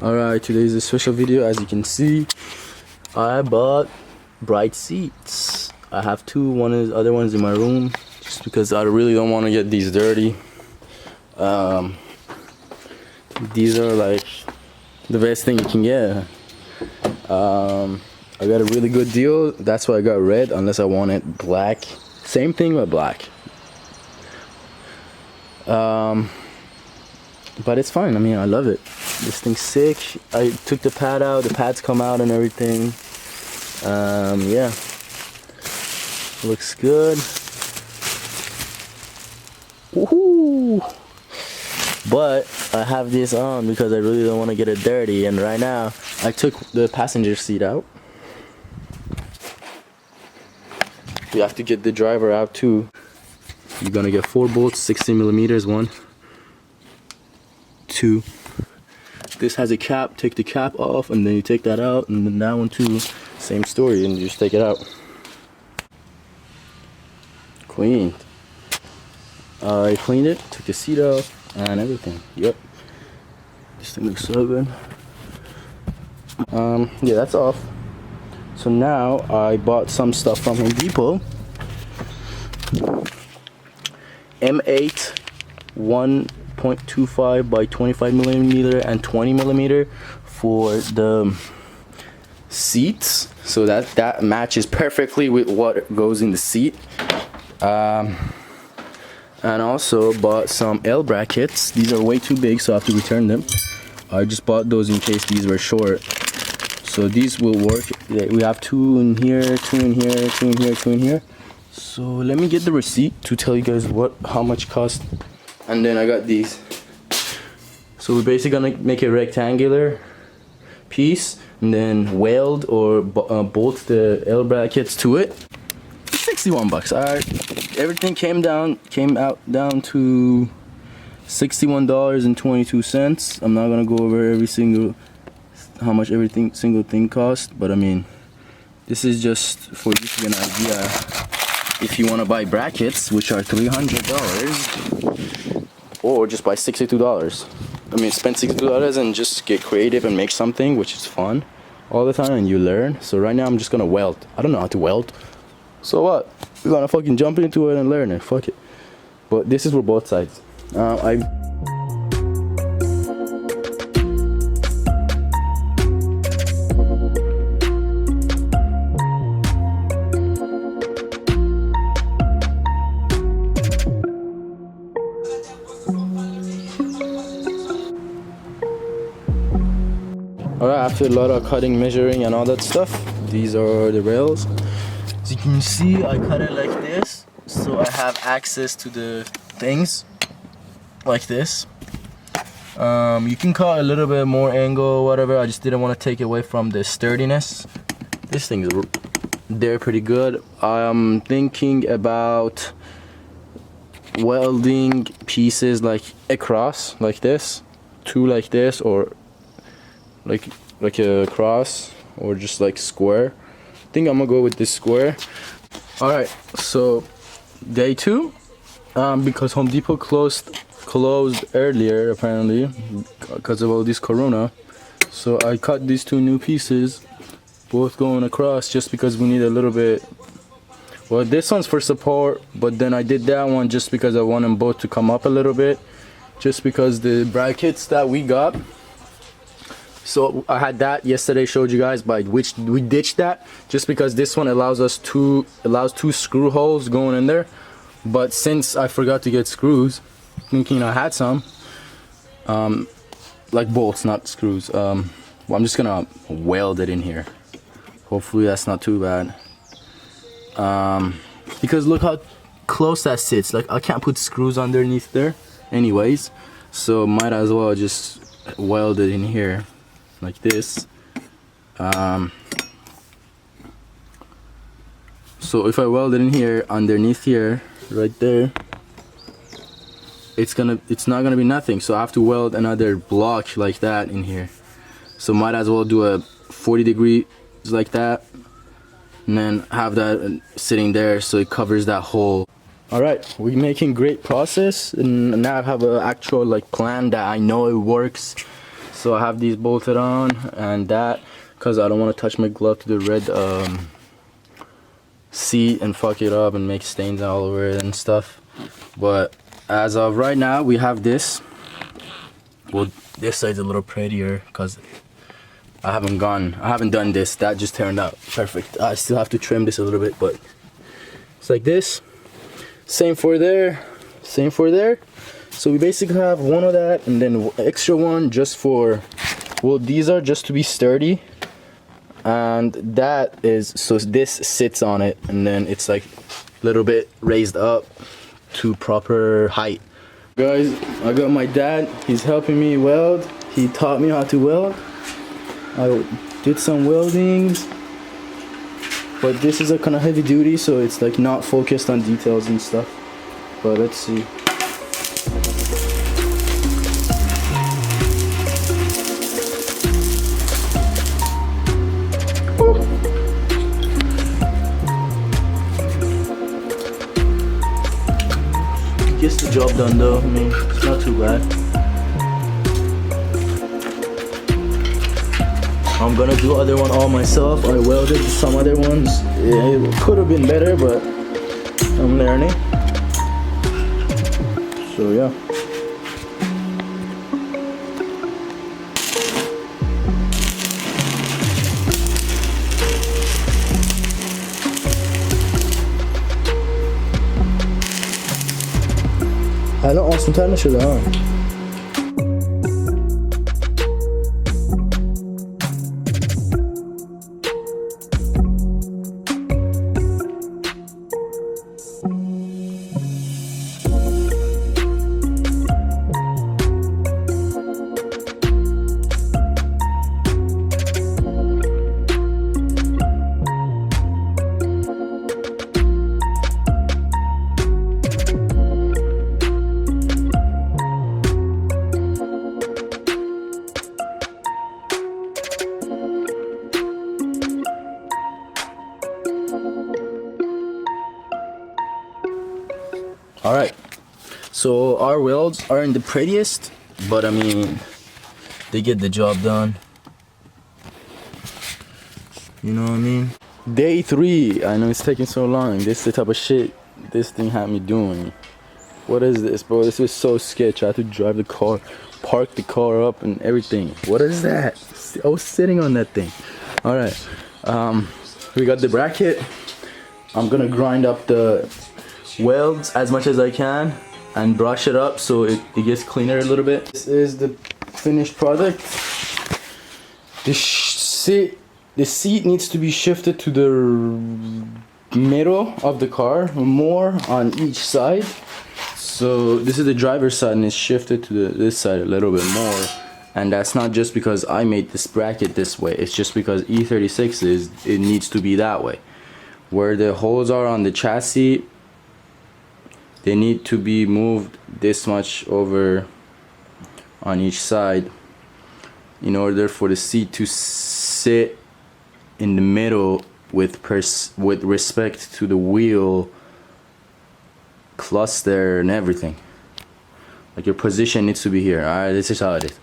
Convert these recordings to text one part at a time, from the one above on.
Alright, today's a special video. As you can see, I bought bright seats. I have two. Other one's in my room, just because I really don't want to get these dirty. These are like the best thing you can get. I got a really good deal. That's why I got red, unless I wanted black. Same thing with black. But it's fine. I mean, I love it. This thing's sick. I took the pad out. The pads come out and everything. Yeah. Looks good. Woohoo! But I have this on because I really don't want to get it dirty. And right now, I took the passenger seat out. You have to get the driver out too. You're gonna get 4 bolts, 60 millimeters. 1, 2. This has a cap. Take the cap off, and then you take that out, and then that one too. Same story, and you just take it out. Cleaned. I cleaned it. Took the seat off and everything. Yep. This thing looks so good. Yeah, that's off. So now I bought some stuff from Home Depot. M8 1.25 by 25 millimeter and 20 millimeter for the seats, so that matches perfectly with what goes in the seat. And also bought some L brackets. These are way too big, so I have to return them. I just bought those in case these were short. So these will work. We have 2 in here, 2 in here, 2 in here, 2 in here. So let me get the receipt to tell you guys how much cost. And then I got these. So we're basically gonna make a rectangular piece and then weld or bolt the L brackets to it. 61 bucks. Alright. Everything came out down to $61.22. I'm not gonna go over how much single thing cost, but I mean, this is just for you to get an idea. If you want to buy brackets, which are $300, or just buy $62. I mean, spend $62 and just get creative and make something, which is fun all the time, and you learn. So right now I'm just gonna weld. I don't know how to weld, so what? We're gonna fucking jump into it and learn it. Fuck it. But this is for both sides. Alright, after a lot of cutting, measuring, and all that stuff, these are the rails. As you can see, I cut it like this, so I have access to the things like this. You can cut a little bit more angle, whatever. I just didn't want to take away from the sturdiness. This thing is they're pretty good. I'm thinking about welding pieces like across, like this, 2 like this, or like a cross, or just like square. I think I'm gonna go with this square. Alright, so day 2, because Home Depot closed earlier apparently because of all this corona, so I cut these 2 new pieces, both going across, just because we need a little bit. Well, this one's for support, but then I did that one just because I want them both to come up a little bit, just because the brackets that we got. So I had that yesterday, showed you guys, by which we ditched that just because this one allows 2 screw holes going in there. But since I forgot to get screws, thinking I had some, like bolts, not screws, well, I'm just gonna weld it in here. Hopefully that's not too bad. Because look how close that sits. Like, I can't put screws underneath there anyways, so might as well just weld it in here like this. So if I weld it in here, underneath here, right there, it's not gonna be nothing. So I have to weld another block like that in here. So might as well do a 40 degrees like that, and then have that sitting there so it covers that hole. Alright, we're making great process, and now I have an actual like plan that I know it works. So I have these bolted on, and that because I don't want to touch my glove to the red seat and fuck it up and make stains all over it and stuff. But as of right now, we have this. Well, this side's a little prettier because I haven't done this. That just turned out perfect. I still have to trim this a little bit, but it's like this. Same for there, same for there. So we basically have one of that and then extra one just for, well, these are just to be sturdy, and that is, so this sits on it and then it's like a little bit raised up to proper height. Guys, I got my dad, he's helping me weld. He taught me how to weld. I did some weldings, but this is a kind of heavy duty, so it's like not focused on details and stuff. But let's see. Gets the job done though. I mean, it's not too bad. I'm gonna do other one all myself. I welded some other ones. It could have been better, but I'm learning. So yeah. الان آسان‌تر نشده ها. Alright, so our welds aren't the prettiest, but I mean, they get the job done. You know what I mean? Day 3, I know it's taking so long. This is the type of shit this thing had me doing. What is this, bro? This was so sketch. I had to drive the car, park the car up and everything. What is that? I was sitting on that thing. Alright, we got the bracket. I'm gonna grind up the welds as much as I can and brush it up so it gets cleaner a little bit. This is the finished product. The seat needs to be shifted to the middle of the car, more on each side. So this is the driver's side and it's shifted to this side a little bit more. And that's not just because I made this bracket this way, it's just because E36 it needs to be that way. Where the holes are on the chassis, they need to be moved this much over on each side in order for the seat to sit in the middle with respect to the wheel cluster and everything. Like your position needs to be here. Alright, this is how it is.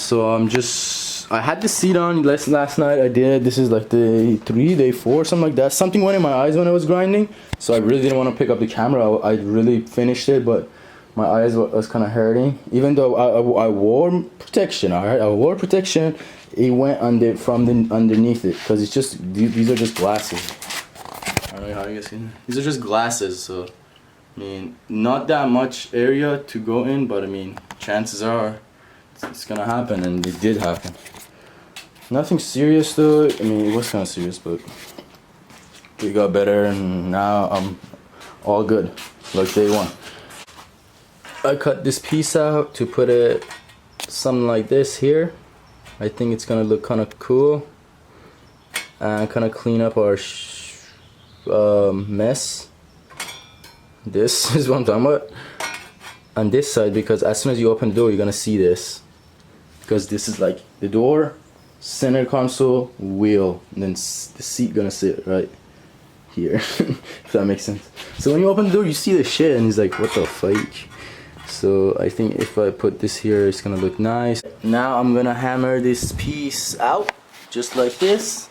So I had the seat on last night. I did. This is like day 3, day 4, something like that. Something went in my eyes when I was grinding, so I really didn't want to pick up the camera. I really finished it, but my eyes was kind of hurting. Even though I wore protection, alright, I wore protection. It went underneath it because it's just these are just glasses. I don't know how you guys can. These are just glasses, so I mean, not that much area to go in, but I mean, chances are it's gonna happen, and it did happen. Nothing serious though. I mean, it was kind of serious, but it got better, and now I'm all good, like day 1. I cut this piece out to put it something like this here. I think it's gonna look kind of cool and kind of clean up our mess. This is what I'm talking about. On this side, because as soon as you open the door, you're gonna see this. Because this is like the door, center console, wheel, and then the seat gonna sit right here. If that makes sense. So when you open the door, you see the shit, and he's like, what the fuck? So I think if I put this here, it's gonna look nice. Now I'm gonna hammer this piece out just like this.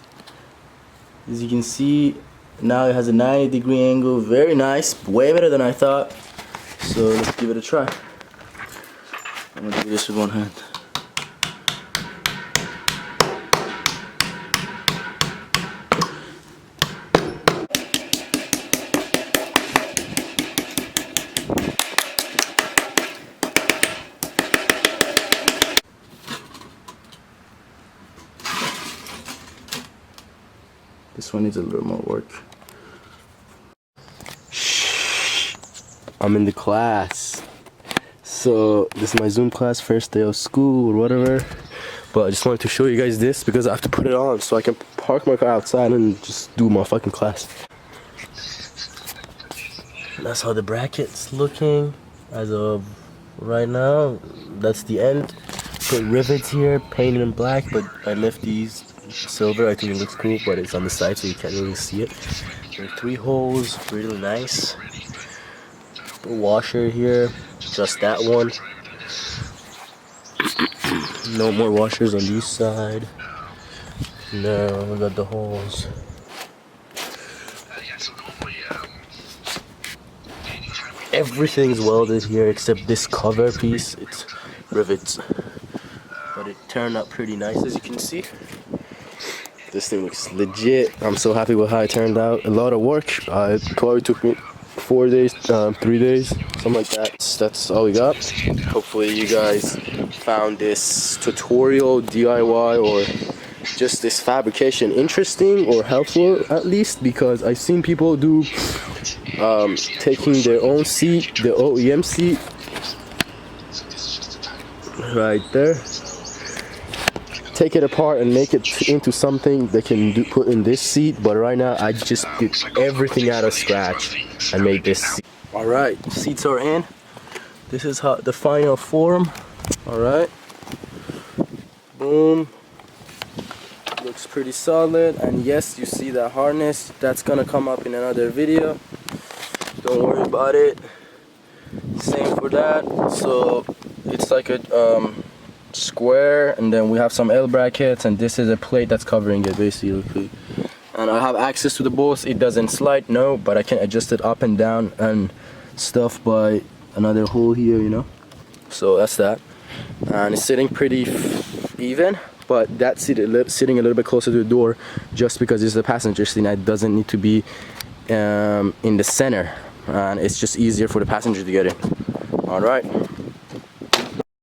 As you can see, now it has a 90-degree angle. Very nice, way better than I thought. So let's give it a try. I'm gonna do this with one hand. This one needs a little more work. I'm in the class. So this is my Zoom class, first day of school or whatever. But I just wanted to show you guys this because I have to put it on so I can park my car outside and just do my fucking class. And that's how the bracket's looking as of right now. That's the end. Put rivets here, painted in black, but I left these silver. I think it looks cool, but it's on the side so you can't really see it. There are 3 holes, really nice. The washer here, just that one. No more washers on this side. No, we got the holes. Everything's welded here except this cover piece. It's rivets, but it turned out pretty nice, as you can see. This thing looks legit. I'm so happy with how it turned out. A lot of work. It probably took me 4 days, 3 days, something like that. That's all we got. Hopefully you guys found this tutorial, DIY, or just this fabrication interesting or helpful, at least, because I've seen people do taking their own seat, the OEM seat, right there, take it apart and make it into something they can put in this seat. But right now I just did everything out of scratch and made this seat. All right, seats are in. This is how the final form. All right, boom, looks pretty solid. And yes, you see that harness, that's gonna come up in another video, don't worry about it. Same for that. So it's like a square, and then we have some L brackets, and this is a plate that's covering it basically. And I have access to the bolts. It doesn't slide, no, but I can adjust it up and down and stuff by another hole here, you know. So that's that. And it's sitting pretty even, but that's sitting a little bit closer to the door just because it's the passenger seat and it doesn't need to be in the center, and it's just easier for the passenger to get in. All right.